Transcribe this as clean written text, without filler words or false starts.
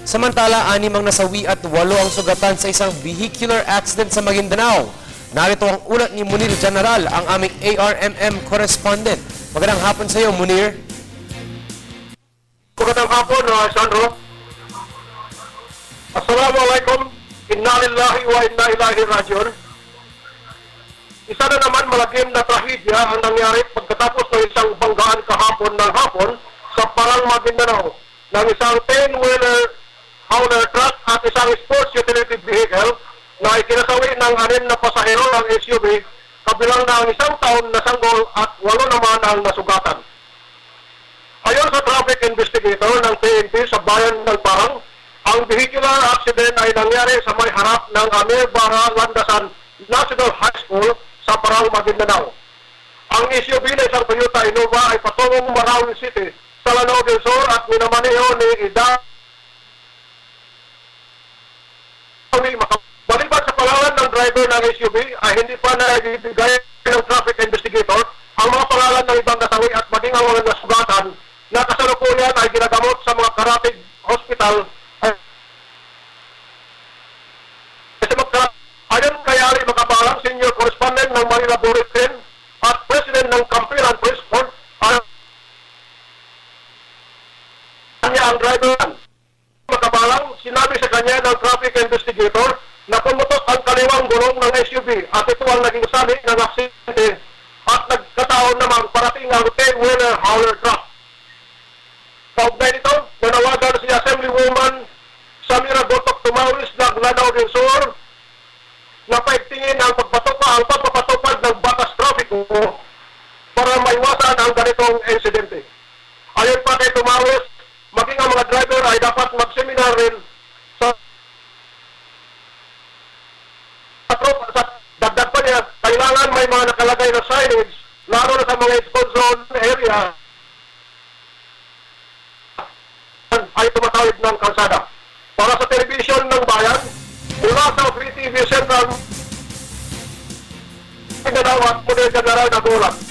Samantala, 6 ang nasawi at 8 ang sugatan sa isang vehicular accident sa Maguindanao. Narito ang ulat ni Munir General, ang aming ARMM correspondent. Magandang hapon sa iyo, Munir. Magandang hapon, Sandro. Assalamualaikum. Inna lillahi wa inna ilaihi rajiun. Isa na naman malagim na trahedya ang nangyari pagkatapos ng isang banggaan kahapon ng hapon sa Parang Maguindanao ng isang 10-wheeler hauler truck at isang sports utility vehicle na ikinasawi ng 6 na pasahero ng SUV, kabilang na ang 1 taon na sanggol at 8 naman ang nasugatan. Ayon sa traffic investigator ng PNP sa bayan ng Parang, ang vehicular accident ay nangyari sa may harap ng Amir Bara Landasan National High School sa Parang, Maguindanao. Ang SUV na isang Toyota Innova ay patungong Marawi City sa Lanao del Sur at minamaneho ni Ida. Maliban sa pangalan ng driver ng SUV ay hindi pa naibigay ng traffic investigator ang mga pangalan ng ibang nasawi at maging ang mga nasugatan na kasalukuyan ay ginagamot sa mga karatig hospital. Ayon kay Ali Makabalang, senior correspondent ng Manila Bulletin at president ng Kampilan Press Corps, ang driver. Makabalang, sinabi sa kanya ng traffic investigator na pumutok ang kaliwang gulong ng SUV at ito ang naging sali ng aksidente at nagkataon namang parating ang 10-wheeler hauler truck. Kaugnay nito, nanawagan si Assemblywoman Samira Gotok Tumawis ng Lanao del Sur na paigtingin ang pagpapatupad ng batas trapiko para maiwasan ang ganitong insidente. Ayon pa kay Tumawis, maging ang mga driver ay dapat mag-seminar rin sa dagdag pa niya, kailangan may mga nakalagay na signage, lalo na sa mga exposed zone area ay tumatawid ng kalsada. Para sa television ng bayan, mula sa Free TV Central, Mindanao at Munir General Nagulat.